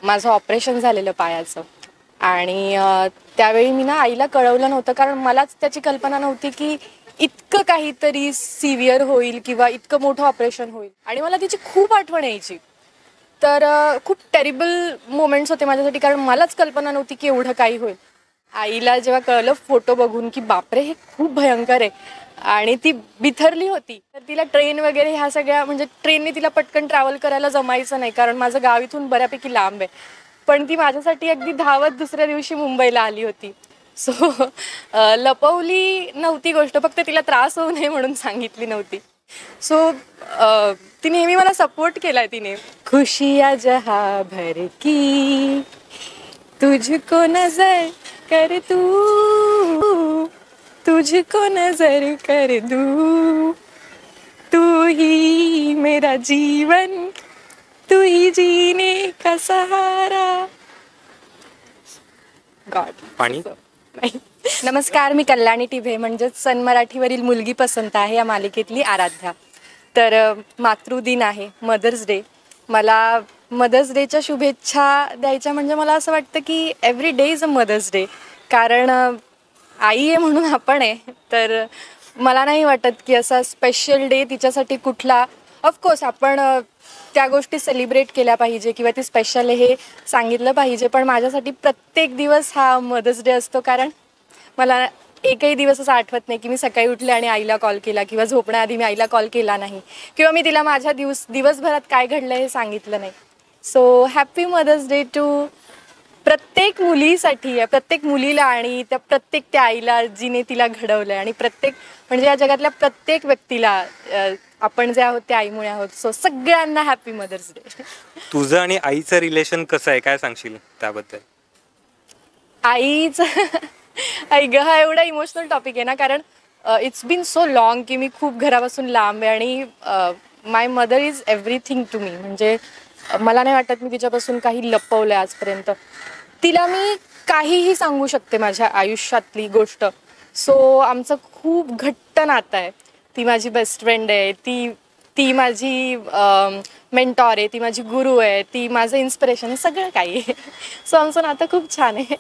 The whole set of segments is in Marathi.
माझं ऑपरेशन झालेलं पायाचं आणि त्यावेळी मी ना आईला कळवलं नव्हतं, कारण मलाच त्याची कल्पना नव्हती की इतकं काहीतरी सिव्हिअर होईल किंवा इतकं मोठं ऑपरेशन होईल. आणि मला तिची खूप आठवण यायची. तर खूप टेरिबल मोमेंट्स होते माझ्यासाठी, कारण मलाच कल्पना नव्हती की एवढं काही होईल. आईला जेव्हा कळलं फोटो बघून की बापरे हे खूप भयंकर आहे, आणि ती बिथरली होती. तर तिला ट्रेन वगैरे ह्या सगळ्या, म्हणजे ट्रेनने तिला पटकन ट्रॅव्हल करायला जमायचं नाही, कारण माझं गाव इथून बऱ्यापैकी लांब आहे. पण ती माझ्यासाठी अगदी धावत दुसऱ्या दिवशी मुंबईला आली होती. सो लपवली नव्हती गोष्ट, फक्त तिला त्रास होऊ नये म्हणून सांगितली नव्हती. सो ती नेहमी मला सपोर्ट केलाय तिने. खुशिया जहा भर की तुझको नजर कर तू, तुझको नजर कर दू, तू ही मेरा जीवन, तू ही जीने का सहारा. गॉड पाणी. नाही. नमस्कार, मी कल्याणी टिभे, म्हणजेच सन मराठीवरील मुलगी पसंत आहे या मालिकेतली आराध्या. तर मातृदिन आहे, मदर्स डे. मला मदर्स डेच्या शुभेच्छा द्यायच्या म्हणजे मला असं वाटतं की every day is a mother's day, कारण आई आहे म्हणून आपण आहे. तर मला नाही वाटत की असा स्पेशल डे तिच्यासाठी कुठला. ऑफकोर्स आपण त्या गोष्टी सेलिब्रेट केल्या पाहिजे किंवा ती स्पेशल आहे हे सांगितलं पाहिजे, पण माझ्यासाठी प्रत्येक दिवस हा मदर्स डे असतो. कारण मला एकही दिवस असं आठवत नाही की मी सकाळी उठले आणि आईला कॉल केला, किंवा झोपण्याआधी मी आईला कॉल केला नाही, किंवा मी तिला माझ्या दिवसभरात काय घडलं हे सांगितलं नाही. So happy mother's day to प्रत्येक मुलीसाठी आहे, प्रत्येक मुलीला, आणि त्या आईला जिने तिला घडवलं आहे, आणि प्रत्येक म्हणजे या जगातल्या प्रत्येक व्यक्तीला आपण जे आहोत ते आईमुळे आहोत. सो सगळ्यांना हॅपी मदर्स डे. तुझं आणि आईचं रिलेशन कसं आहे, काय सांगशील त्याबद्दल? आईचं आई ग, हा एवढा इमोशनल टॉपिक आहे ना, कारण इट्स बीन सो लॉंग की मी खूप घरापासून लांब आहे, आणि my mother is everything to me. म्हणजे मला नाही वाटत मी तिच्यापासून काही लपवलं आहे आजपर्यंत. तिला मी काहीही सांगू शकते माझ्या आयुष्यातली गोष्ट. सो आमचं खूप घट्ट नातं आहे. ती माझी बेस्ट फ्रेंड आहे, ती माझी मेंटॉर आहे, ती माझी गुरु आहे, ती माझं इन्स्पिरेशन आहे, सगळं काही आहे. सो आमचं नातं खूप छान आहे.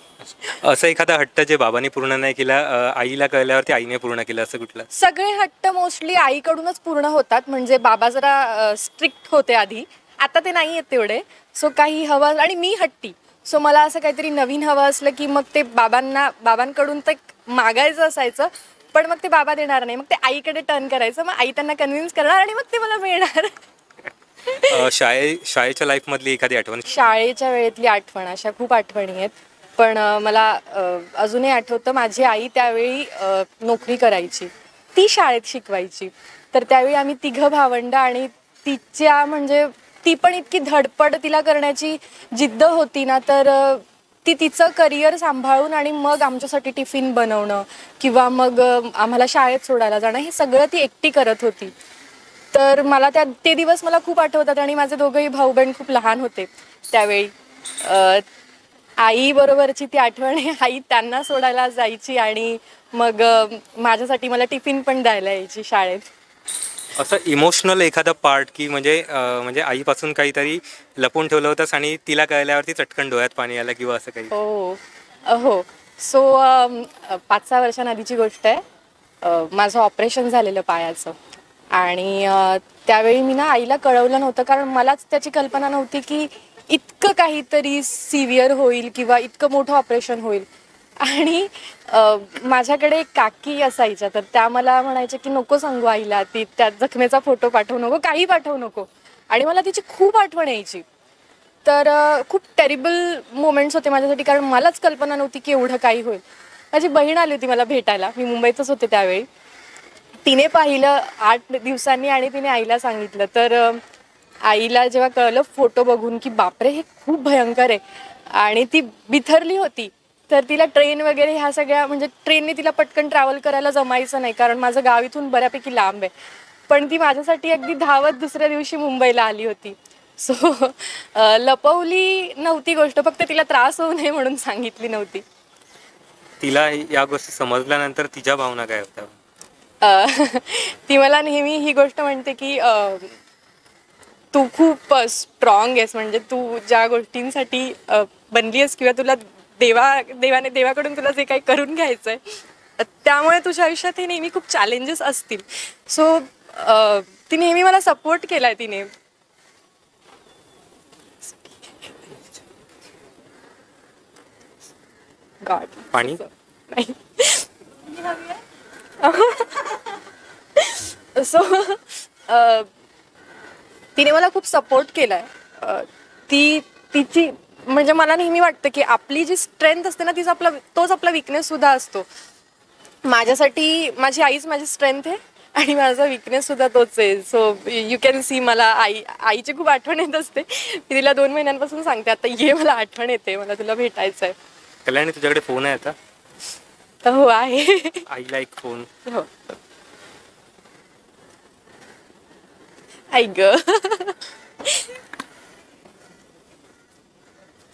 असं एखादा हट्ट जे बाबांनी पूर्ण नाही केला, आईला कळल्यावरती आईने पूर्ण केलं, असं कुठलं? सगळे हट्ट मोस्टली आईकडूनच पूर्ण होतात. म्हणजे बाबा जरा स्ट्रिक्ट होते आधी, आता ते नाही आहेत तेवढे. सो काही हवं, आणि मी हट्टी. सो मला असं काहीतरी नवीन हवं असलं की मग ते बाबांकडून ते मागायचं असायचं, पण मग ते बाबा देणार नाही, मग ते आईकडे टर्न करायचं, मग आई त्यांना कन्व्हिन्स करणार आणि मग ते मला मिळणार. शाळेच्या लाईफमधली एखादी आठवण? शाळेच्या वेळेतली आठवण अशा खूप आठवणी आहेत, पण मला अजूनही आठवतं माझी आई त्यावेळी नोकरी करायची, ती शाळेत शिकवायची. तर त्यावेळी आम्ही तिघं भावंड, आणि तिच्या म्हणजे ती पण इतकी धडपड तिला करण्याची जिद्द होती ना, तर ती तिचं करिअर सांभाळून आणि मग आमच्यासाठी टिफिन बनवणं किंवा मग आम्हाला शाळेत सोडायला जाणं, हे सगळं ती एकटी करत होती. तर मला ते दिवस मला खूप आठवतात, आणि माझे दोघंही भाऊ बहीण खूप लहान होते त्यावेळी. आई बरोबरची ती आठवण आहे. आई त्यांना सोडायला जायची आणि मग माझ्यासाठी मला टिफिन पण द्यायला यायची शाळेत. असं इमोशनल एखादा पार्ट की म्हणजे आईपासून काहीतरी लपून ठेवलं होतंस आणि तिला कळल्यावरती चटकन डोळ्यात पाणी आलं किंवा असं काही? हो. सो 5-6 वर्षांआधीची गोष्ट आहे. माझं ऑपरेशन झालेलं पायाचं, आणि त्यावेळी मी ना आईला कळवलं नव्हतं, कारण मलाच त्याची कल्पना नव्हती की इतकं काहीतरी सिव्हिअर होईल किंवा इतकं मोठं ऑपरेशन होईल. आणि माझ्याकडे एक काकी असायच्या, तर त्या मला म्हणायच्या की नको सांगू आईला, ती त्या जखमेचा फोटो पाठवू नको, काही पाठवू नको. आणि मला तिची खूप आठवण यायची. तर खूप टेरिबल मोमेंट्स होते माझ्यासाठी, कारण मलाच कल्पना नव्हती की एवढं काही होईल. माझी बहीण आली होती मला भेटायला, मी मुंबईतच होते त्यावेळी. तिने पाहिलं 8 दिवसांनी आणि तिने आईला सांगितलं. तर आईला जेव्हा कळलं फोटो बघून की बापरे हे खूप भयंकर आहे, आणि ती बिथरली होती. तर तिला ट्रेन वगैरे ह्या सगळ्या, म्हणजे ट्रेनने तिला पटकन ट्रॅव्हल करायला जमायचं नाही, कारण माझं गाव इथून बऱ्यापैकी लांब आहे. पण ती माझ्यासाठी अगदी धावत दुसऱ्या दिवशी मुंबईला आली होती. सो लपवली नव्हती गोष्ट, फक्त तिला त्रास होऊ नये म्हणून सांगितली नव्हती. तिला या गोष्टी समजल्यानंतर तिच्या भावना काय होत्या? ती मला नेहमी ही गोष्ट म्हणते की तू खूप स्ट्रॉंग आहेस, म्हणजे तू ज्या गोष्टींसाठी बनली आहेस किंवा तुला देवाकडून तुला जे काही करून घ्यायचं आहे, त्यामुळे तुझ्या आयुष्यात हे नेहमी खूप चॅलेंजेस असतील. सो ती नेहमी मला सपोर्ट केलाय तिने. गॉड पाणी नाही. सो तिने मला खूप सपोर्ट केलाय. ती तिची म्हणजे मला नेहमी वाटतं की आपली जी स्ट्रेंथ असते ना, तोच आपला विकनेस सुद्धा असतो. माझ्यासाठी माझी आईच माझी स्ट्रेंथ आहे आणि माझा विकनेस सुद्धा तोच आहे. सो यू कॅन सी, मला आईची खूप आठवण येत असते. मी तिला 2 महिन्यांपासून सांगते, आता ये, मला आठवण येते, मला तुला भेटायचं आहे. कल्याणी, तुझ्याकडे फोन आहे आता? तर हो आहे. आईला एक फोन. हो. आई ग,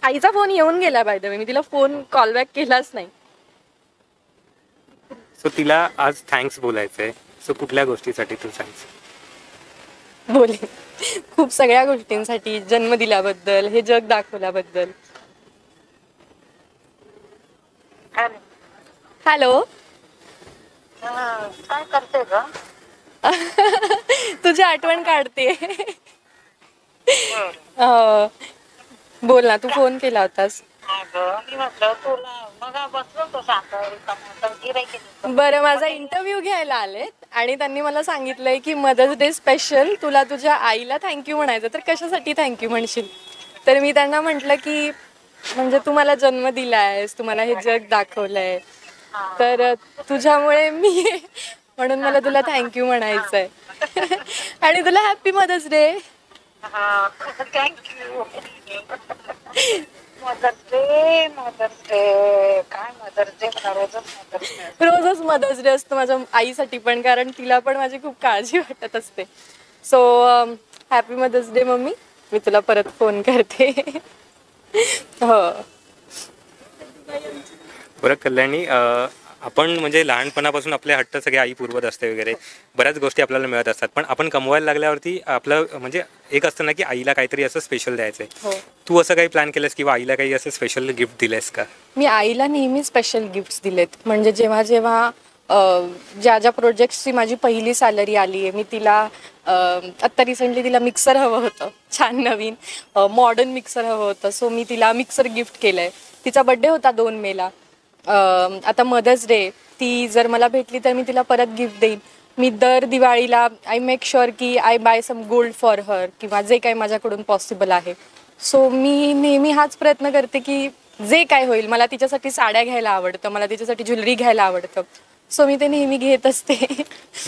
आईचा फोन येऊन गेला बाय द वे, मी तिला फोन कॉल बॅक केलाच नाही. सो तिला आज थँक्स बोलायचंय. सो कुठल्या गोष्टीसाठी तू थँक्स बोले? खूप सगळ्या गोष्टींसाठी. जन्म दिल्याबद्दल, हे जग दाखवल्याबद्दल. हॅलो, काय करते ग? तुझी आठवण काढते. बोल ना, तू फोन केला होतास. मी म्हटलं तुला मग बसलो तो सांग. बरं, माझा इंटरव्ह्यू घ्यायला आलेत आणि त्यांनी मला सांगितलंय की मदर्स डे स्पेशल तुला तुझ्या आईला थँक्यू म्हणायचं, तर कशासाठी थँक्यू म्हणशील? तर मी त्यांना म्हटलं की म्हणजे तू मला जन्म दिलायस, तू मला हे जग दाखवलंय, तर तुझ्यामुळे मी म्हणून मला तुला थँक्यू म्हणायचंय. आणि तुला happy mother's day. Thank you. Mother's day काय मदर्स डे रोजच मदर्स डे असतो माझ्या आईसाठी पण, कारण तिला पण माझी खूप काळजी वाटत असते. So happy mother's day mummy. मी तुला परत फोन करते. हो. बरं कल्याणी, आपण म्हणजे लहानपणापासून आपले हट्ट सगळे आई पुरवत असते वगैरे, बऱ्याच गोष्टी आपल्याला मिळत असतात, पण आपण कमवायला लागल्यावरती आपलं म्हणजे एक असतं ना की आईला काहीतरी असं स्पेशल द्यायचं आहे. हो. तू असं काही प्लॅन केलंस किंवा आईला काही असं स्पेशल गिफ्ट दिलंयस का? मी आईला नेहमी स्पेशल गिफ्ट्स दिलेत. म्हणजे जेव्हा जेव्हा ज्या प्रोजेक्ट्सची माझी पहिली सॅलरी आली आहे, मी तिला आत्ता रिसेंटली तिला मिक्सर हवं होतं, छान नवीन मॉडर्न मिक्सर हवं होतं. सो मी तिला मिक्सर गिफ्ट केलं आहे. तिचा बड्डे होता 2 मेला. आता मदर्स डे, ती जर मला भेटली तर मी तिला परत गिफ्ट देईन. मी दर दिवाळीला आय मेक शुअर की I buy some gold for her, किंवा जे काही माझ्याकडून पॉसिबल आहे. सो मी नेहमी हाच प्रयत्न करते की जे काय होईल, मला तिच्यासाठी साड्या घ्यायला आवडतं, मला तिच्यासाठी ज्वेलरी घ्यायला आवडतं. सो मी ते नेहमी घेत असते.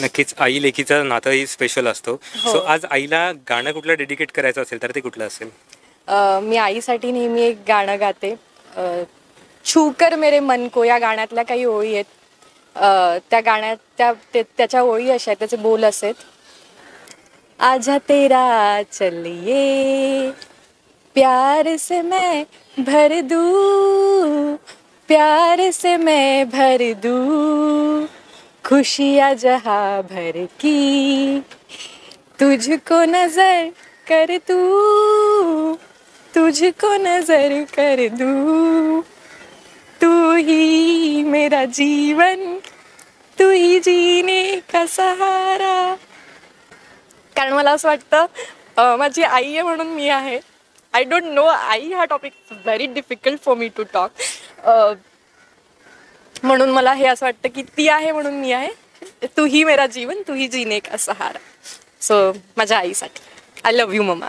नक्कीच आई लेकीचं नातंही स्पेशल असतो. सो आज आईला गाणं कुठलं डेडिकेट करायचं असेल तर ते कुठलं असेल? मी आईसाठी नेहमी एक गाणं गाते, छू कर मेरे मन को. या गाण्यातल्या काही ओळी आहेत. त्या गाण्यात त्याच्या ओळी अशा आहेत, त्याचे बोल असेत. आजा तेरा चलिए प्यार से मैं भर दूँ, प्यार से मैं भर दूँ, खुशियाँ जहाँ भर की, तुझको नजर कर दूँ, तुझको नजर कर दूँ, तू ही मेरा जीवन, तू ही जीने का सहारा. कारण मला असं वाटतं माझी आई आहे म्हणून मी आहे. आय डोंट नो, आई हा topic very difficult for me to talk. म्हणून मला हे असं वाटतं की ती आहे म्हणून मी आहे. तू ही मेरा जीवन, तू ही जीने का सहारा. सो माझ्या आईसाठी. I love you mamma.